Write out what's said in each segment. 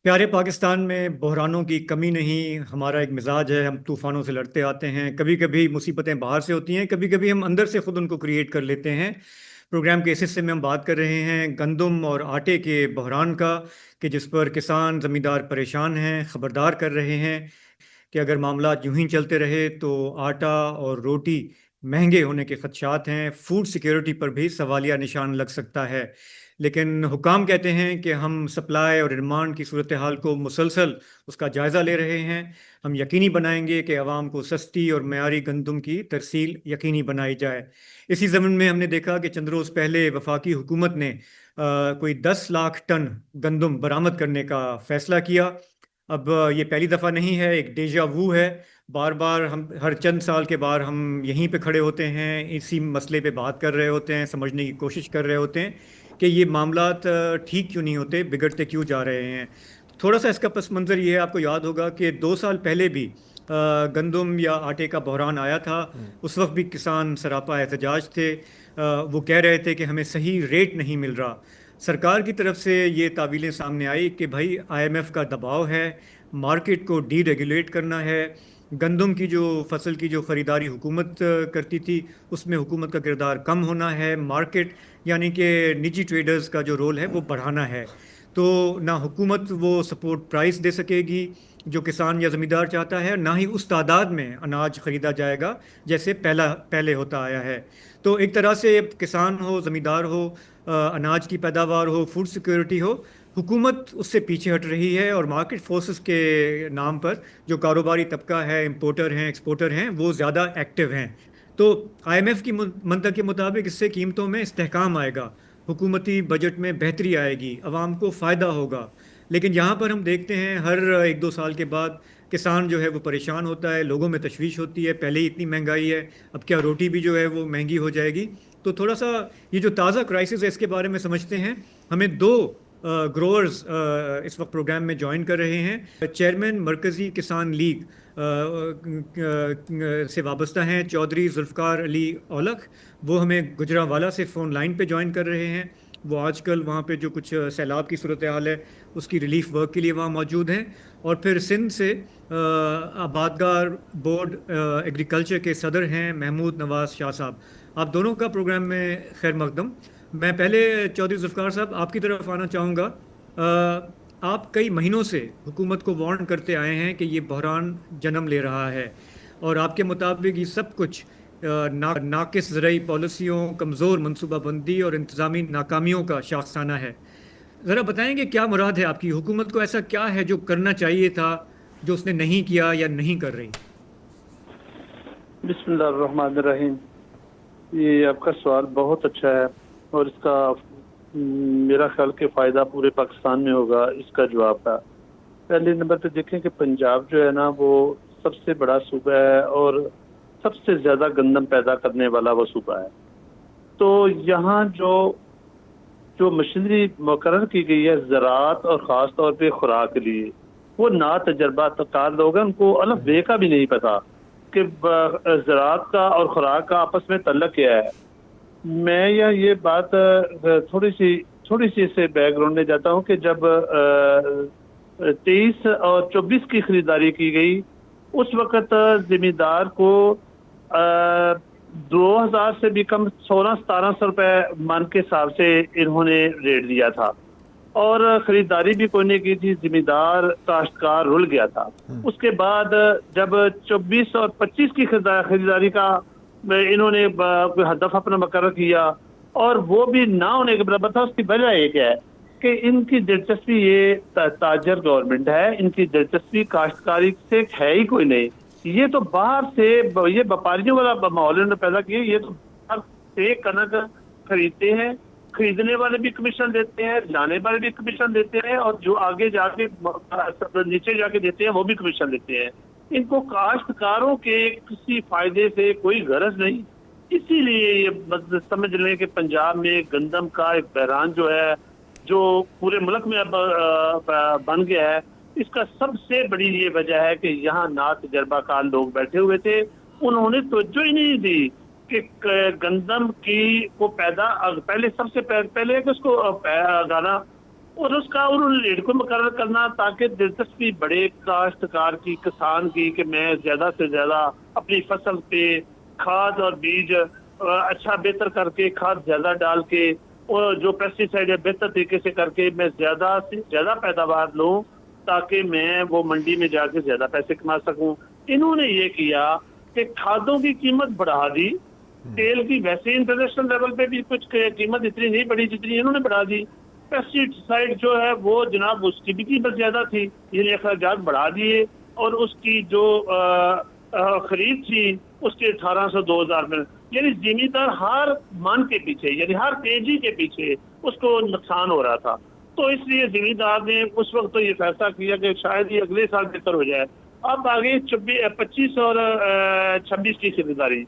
प्यारे पाकिस्तान में बहरानों की कमी नहीं। हमारा एक मिजाज है, हम तूफानों से लड़ते आते हैं। कभी कभी मुसीबतें बाहर से होती हैं, कभी कभी हम अंदर से खुद उनको क्रिएट कर लेते हैं। प्रोग्राम के इस हिस्से में हम बात कर रहे हैं गंदम और आटे के बहरान का, कि जिस पर किसान ज़मींदार परेशान हैं, ख़बरदार कर रहे हैं कि अगर मामला यूं ही चलते रहे तो आटा और रोटी महंगे होने के खदशात हैं। फूड सिक्योरिटी पर भी सवालिया निशान लग सकता है। लेकिन हुकाम कहते हैं कि हम सप्लाई और डिमांड की सूरत हाल को मुसलसल उसका जायज़ा ले रहे हैं। हम यकीनी बनाएंगे कि आवाम को सस्ती और मयारी गंदम की तरसील यकीनी बनाई जाए। इसी ज़मीन में हमने देखा कि चंद रोज़ पहले वफाकी हुकूमत ने कोई 10 लाख टन गंदम बरामद करने का फ़ैसला किया। अब ये पहली दफ़ा नहीं है, एक डेजा वू है। बार बार हम हर चंद साल के बाद हम यहीं पे खड़े होते हैं, इसी मसले पे बात कर रहे होते हैं, समझने की कोशिश कर रहे होते हैं कि ये मामलात ठीक क्यों नहीं होते, बिगड़ते क्यों जा रहे हैं। थोड़ा सा इसका पस मंज़र ये है, आपको याद होगा कि 2 साल पहले भी गंदम या आटे का बहरान आया था। उस वक्त भी किसान सरापा एहतजाज थे। वो कह रहे थे कि हमें सही रेट नहीं मिल रहा। सरकार की तरफ से ये तावीलें सामने आई कि भाई आईएमएफ का दबाव है, मार्केट को डी रेगुलेट करना है। गंदम की जो फसल की जो ख़रीदारी हुकूमत करती थी, उसमें हुकूमत का किरदार कम होना है। मार्केट यानी कि निजी ट्रेडर्स का जो रोल है वो बढ़ाना है। तो ना हुकूमत वो सपोर्ट प्राइस दे सकेगी जो किसान या ज़मींदार चाहता है, ना ही उस तादाद में अनाज ख़रीदा जाएगा जैसे पहले होता आया है। तो एक तरह से किसान हो, ज़मींदार हो, अनाज की पैदावार हो, फूड सिक्योरिटी हो, हुकूमत उससे पीछे हट रही है। और मार्केट फोर्सेस के नाम पर जो कारोबारी तबका है, इंपोर्टर हैं, एक्सपोर्टर हैं, वो ज़्यादा एक्टिव हैं। तो आईएमएफ की मंतक के मुताबिक इससे कीमतों में इस्तेहकाम आएगा, हुकूमती बजट में बेहतरी आएगी, आवाम को फ़ायदा होगा। लेकिन यहाँ पर हम देखते हैं हर 1-2 साल के बाद किसान जो है वो परेशान होता है, लोगों में तशवीश होती है, पहले ही इतनी महंगाई है, अब क्या रोटी भी जो है वो महंगी हो जाएगी। तो थोड़ा सा ये जो ताज़ा क्राइसिस है इसके बारे में समझते हैं। हमें दो ग्रोअर्स इस वक्त प्रोग्राम में ज्वाइन कर रहे हैं। चेयरमैन मरकज़ी किसान लीग से वाबस्ता हैं चौधरी जुल्फ़कार अली औलख। वो हमें गुजरांवाला से फ़ोन लाइन पे ज्वाइन कर रहे हैं। वो आजकल वहाँ पे जो कुछ सैलाब की सूरत हाल है उसकी रिलीफ वर्क के लिए वहाँ मौजूद हैं। और फिर सिंध से आबादगार बोर्ड एग्रीकल्चर के सदर हैं महमूद नवाज शाह साहब। आप दोनों का प्रोग्राम में खैर मकदम। मैं पहले चौधरी जुल्फ़कार साहब आपकी तरफ आना चाहूँगा। आप कई महीनों से हुकूमत को वार्न करते आए हैं कि ये बहरान जन्म ले रहा है, और आपके मुताबिक ये सब कुछ नाकिस ज़रई पॉलिसियों, कमज़ोर मनसूबाबंदी और इंतज़ामी नाकामियों का शाखसाना है। ज़रा बताएंगे क्या मुराद है आपकी? हुकूमत को ऐसा क्या है जो करना चाहिए था जो उसने नहीं किया या नहीं कर रही? बिस्मिल्लाहिर्रहमानिर्रहीम। ये आपका सवाल बहुत अच्छा है और इसका मेरा ख्याल के फ़ायदा पूरे पाकिस्तान में होगा। इसका जवाब है, पहले नंबर पे देखें कि पंजाब जो है ना वो सबसे बड़ा सूबा है और सबसे ज़्यादा गंदम पैदा करने वाला वो सूबा है। तो यहाँ जो जो मशीनरी मुकर्रर की गई है ज़राअत और ख़ास तौर पे खुराक के लिए, वो ना तजर्बा कार लोग हैं, उनको अलग बे का भी नहीं पता कि ज़राअत का और खुराक का आपस में तल्लक क्या है। मैं ये बात थोड़ी सी इससे बैकग्राउंड में जाता हूँ कि जब 23 और 24 की खरीदारी की गई, उस वक्त जिम्मेदार को 2000 से भी कम 1600-1700 रुपए मन के हिसाब से इन्होंने रेट दिया था और खरीदारी भी कोई नहीं की थी। जिम्मेदार काश्तकार रुल गया था। उसके बाद जब 24 और 25 की खरीदारी का इन्होंने हदफ अपना मुकर्रर किया और वो भी ना होने के बराबर था। उसकी वजह एक है कि इनकी दिलचस्पी ये ताजर गवर्नमेंट है, इनकी दिलचस्पी काश्तकारी से है ही कोई नहीं। ये तो बाहर से ये व्यापारियों वाला माहौल इन्होंने पैदा किया। ये तो बाहर से कनक खरीदते हैं, खरीदने वाले भी कमीशन देते हैं, लाने वाले भी कमीशन देते हैं और जो आगे जाके नीचे जाके देते हैं वो भी कमीशन देते हैं। इनको काश्तकारों के किसी फायदे से कोई गरज नहीं। इसीलिए ये समझ लें कि पंजाब में गंदम का एक बहरान जो है, जो पूरे मुल्क में अब बन गया है, इसका सबसे बड़ी ये वजह है कि यहाँ ना तजर्बाकार लोग बैठे हुए थे। उन्होंने तवज्जो ही नहीं दी कि गंदम की को पहले सबसे पहले कि उसको गाना اور اس کا انہوں نے ریٹ کو مقرر کرنا تاکہ دلچسپی بڑے کاشتکار کی، کسان کی، کہ میں زیادہ سے زیادہ اپنی فصل پہ کھاد اور بیج اچھا بہتر کر کے، کھاد زیادہ ڈال کے، اور جو پیسٹی سائڈ ہے بہتر طریقے سے کر کے میں زیادہ سے زیادہ پیداوار لوں تاکہ میں وہ منڈی میں جا کے زیادہ پیسے کما سکوں. انہوں نے یہ کیا کہ کھادوں کی قیمت بڑھا دی، تیل کی ویسے انٹرنیشنل لیول پہ بھی کچھ قیمت اتنی نہیں بڑھی جتنی انہوں نے بڑھا دی. پیسٹی سائڈ جو ہے وہ جناب اس کی بھی قیمت زیادہ تھی، یعنی اخراجات بڑھا دیے، اور اس کی جو خرید تھی اس کے 1800 2000 میں، یعنی زمیندار ہر من کے پیچھے، یعنی ہر تیزی کے پیچھے اس کو نقصان ہو رہا تھا. تو اس لیے زمیندار نے اس وقت تو یہ فیصلہ کیا کہ شاید یہ اگلے سال بہتر ہو جائے. اب آگے 25 اور 26 کی خریداری،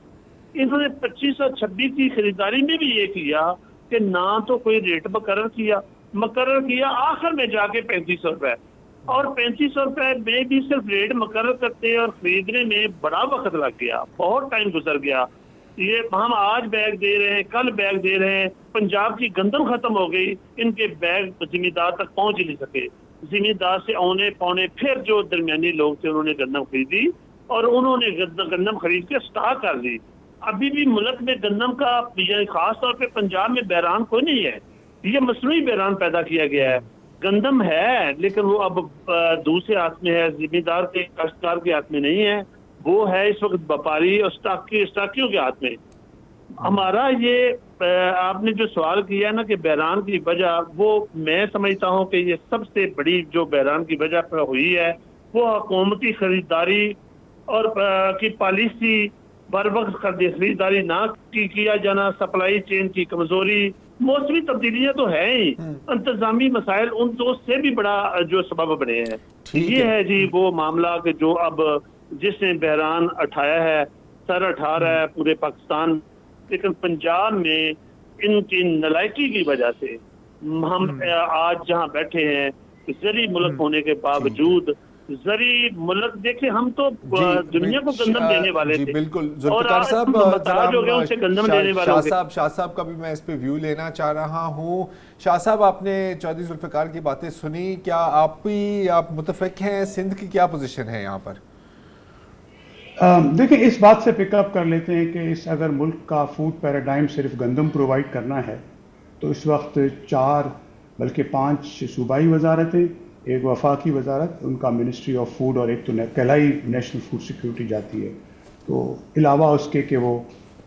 انہوں نے 25 اور 26 کی خریداری میں بھی یہ کیا کہ نہ تو کوئی ریٹ مقرر کیا آخر میں جا کے 3500 روپے، اور 3500 روپے میں بھی صرف ریٹ مقرر کرتے اور خریدنے میں بڑا وقت لگ گیا، بہت ٹائم گزر گیا. یہ ہم آج بیگ دے رہے ہیں، کل بیگ دے رہے ہیں، پنجاب کی گندم ختم ہو گئی، ان کے بیگ زمیندار تک پہنچ ہی نہیں سکے. زمیندار سے اونے پونے پھر جو درمیانی لوگ تھے انہوں نے گندم خریدی، اور انہوں نے گندم خرید کے سٹاک کر دی. ابھی بھی ملک میں گندم کا، خاص طور پہ پنجاب میں بحران کوئی نہیں ہے، یہ مصنوعی بحران پیدا کیا گیا ہے. گندم ہے لیکن وہ اب دوسرے ہاتھ میں ہے، زمیندار کے، کاشتکار کے ہاتھ میں نہیں ہے، وہ ہے اس وقت وپاری اور اسٹاکیوں کے ہاتھ میں. ہمارا یہ آپ نے جو سوال کیا نا کہ بحران کی وجہ، وہ میں سمجھتا ہوں کہ یہ سب سے بڑی جو بحران کی وجہ ہوئی ہے وہ حکومتی خریداری اور کی پالیسی، بر وقت خریداری نہ کیا جانا، سپلائی چین کی کمزوری، موسمی تبدیلیاں تو ہیں ہی، انتظامی مسائل ان دو سے بھی بڑا جو سبب بنے ہیں. یہ ہے جی وہ معاملہ کہ جو اب جس نے بحران اٹھایا ہے، سر اٹھا رہا ہے پورے پاکستان، لیکن پنجاب میں ان کی نالائکی کی وجہ سے ہم آج جہاں بیٹھے ہیں، زرعی ملک ہونے کے باوجود، زرعی ملک دیکھیں ہم تو دنیا کو گندم دینے والے تھے، بالکل. اور ذوالفقار آج صاحب، محتاج ہو گئے ان سے گندم لینے والوں کے. شاہ صاحب کا بھی میں اس پہ ویو لینا چاہ رہا ہوں. شاہ صاحب، آپ نے چودھری ذوالفقار کی باتیں سنی، کیا آپ متفق ہیں؟ سندھ کی کیا پوزیشن ہے یہاں پر؟ دیکھیں، اس بات سے پک اپ کر لیتے ہیں کہ اگر ملک کا فوڈ پیراڈائم صرف گندم پرووائڈ کرنا ہے تو اس وقت 4 بلکہ 5 صوبائی وزارتیں، ایک وفاقی وزارت، ان کا منسٹری آف فوڈ، اور ایک تو کہلائی نیشنل فوڈ سیکیورٹی جاتی ہے. تو علاوہ اس کے کہ وہ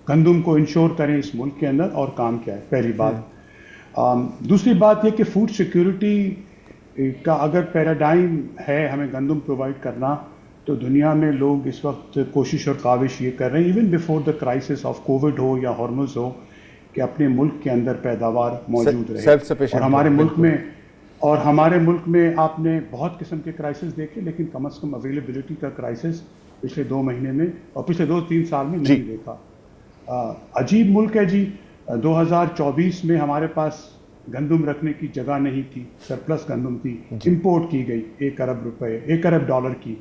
گندم کو انشور کریں اس ملک کے اندر، اور کام کیا ہے، پہلی بات. دوسری بات یہ کہ فوڈ سیکیورٹی کا اگر پیراڈائم ہے ہمیں گندم پرووائڈ کرنا، تو دنیا میں لوگ اس وقت کوشش اور کاوش یہ کر رہے ہیں، even before the crisis of COVID ہو یا ہارمز ہو، کہ اپنے ملک کے اندر پیداوار موجود رہے. اور ہمارے ملک میں آپ نے بہت قسم کے کرائسس دیکھے، لیکن کم از کم اویلیبلٹی کا کرائسس پچھلے 2 مہینے میں اور پچھلے 2-3 سال میں نہیں دیکھا. عجیب ملک ہے جی. 2024 میں ہمارے پاس گندم رکھنے کی جگہ نہیں تھی، سرپلس گندم تھی، امپورٹ کی گئی 1 ارب ڈالر کی.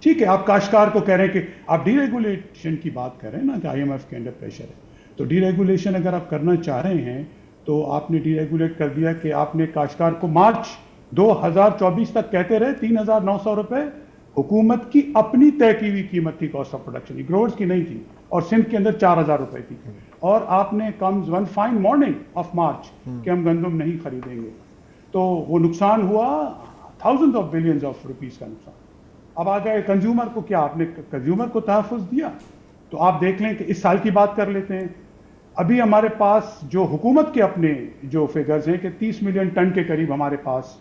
ٹھیک ہے، آپ کاشتکار کو کہہ رہے ہیں کہ آپ ڈی ریگولیشن کی بات کر رہے ہیں نا، کہ IMF کے انڈر پریشر ہے. تو ڈی ریگولیشن اگر آپ کرنا چاہ رہے ہیں تو آپ نے ڈی ریگولیٹ کر دیا کہ آپ نے کاشتکار کو مارچ 2024 تک کہتے رہے 3900 روپے حکومت کی اپنی طے کی ہوئی قیمت تھی، کاسٹ آف پروڈکشن کی، گروورز کی نہیں تھی، اور سندھ کے اندر 4000 روپے تھی. اور آپ نے comes one fine morning of March کہ ہم گندم نہیں خریدیں گے، تو وہ نقصان ہوا thousand of billions of rupees کا نقصان. اب آ گئے کنزیومر کو، کیا آپ نے کنزیومر کو تحفظ دیا؟ تو آپ دیکھ لیں کہ اس سال کی بات کر لیتے ہیں. ابھی ہمارے پاس جو حکومت کے اپنے جو فگرز ہیں کہ 30 ملین ٹن کے قریب ہمارے پاس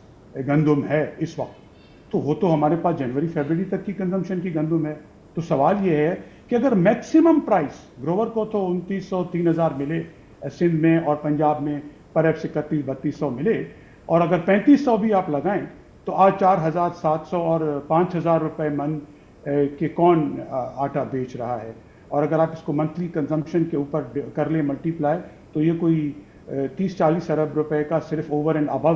گندم ہے اس وقت، تو وہ تو ہمارے پاس جنوری فیبرری تک کی کنزمپشن کی گندم ہے. تو سوال یہ ہے کہ اگر میکسیمم پرائس گروور کو تو 2900-3000 ملے سندھ میں اور پنجاب میں پرہیپس 3100-3200 ملے، اور اگر 3500 بھی آپ لگائیں تو آج 4700 اور 5000 روپے من کے کون آٹا بیچ رہا ہے. اور اگر آپ اس کو منتھلی کنزمپشن کے اوپر کر لیں ملٹی پلائی، تو یہ کوئی 30-40 ارب روپے کا صرف اوور اینڈ ابو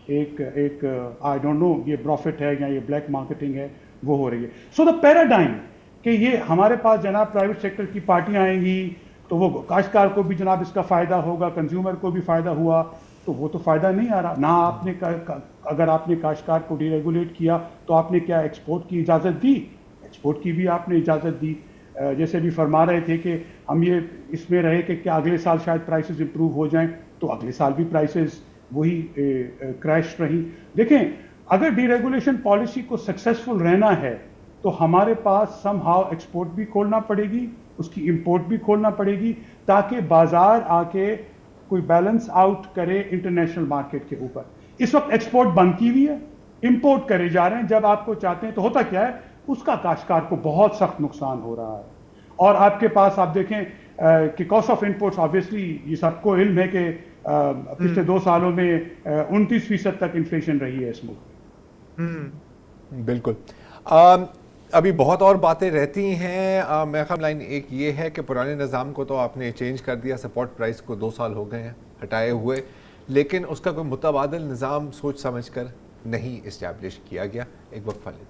ایک آئی ڈونٹ نو یہ پروفٹ ہے یا یہ بلیک مارکیٹنگ ہے وہ ہو رہی ہے. سو دا پیراڈائم کہ یہ ہمارے پاس جناب پرائیویٹ سیکٹر کی پارٹیاں آئیں گی تو وہ کاشتکار کو بھی جناب اس کا فائدہ ہوگا، کنزیومر کو بھی فائدہ ہوا، तो वो तो फ़ायदा नहीं आ रहा ना। आपने अगर आपने काश्तकार को डीरेगुलेट किया तो आपने क्या एक्सपोर्ट की इजाज़त दी? एक्सपोर्ट की भी आपने इजाज़त दी। जैसे भी फरमा रहे थे कि हम ये इसमें रहे कि क्या अगले साल शायद प्राइसेस इंप्रूव हो जाएं, तो अगले साल भी प्राइसेस वही क्रैश रही। देखें, अगर डीरेगुलेशन पॉलिसी को सक्सेसफुल रहना है तो हमारे पास समहाउ एक्सपोर्ट भी खोलना पड़ेगी, उसकी इंपोर्ट भी खोलना पड़ेगी, ताकि बाजार आके कोई बैलेंस आउट करे इंटरनेशनल मार्केट के ऊपर। इस वक्त एक्सपोर्ट बंद की हुई है, इंपोर्ट करे जा रहे हैं जब आपको चाहते हैं, तो होता क्या है, उसका काश्तकार को बहुत सख्त नुकसान हो रहा है। और आपके पास आप देखें कि कॉस्ट ऑफ इंपोर्ट्स, ऑब्वियसली ये सबको इल्म है कि पिछले 2 सालों में 29% तक इन्फ्लेशन रही है इस मुल्क में। बिल्कुल। अभी बहुत और बातें रहती हैं। मेरा ख्याल लाइन एक ये है कि पुराने निज़ाम को तो आपने चेंज कर दिया, सपोर्ट प्राइस को 2 साल हो गए हैं हटाए हुए, लेकिन उसका कोई मुतबादिल निज़ाम सोच समझ कर नहीं इस्टेब्लिश किया गया। एक वक्फा लेते हैं।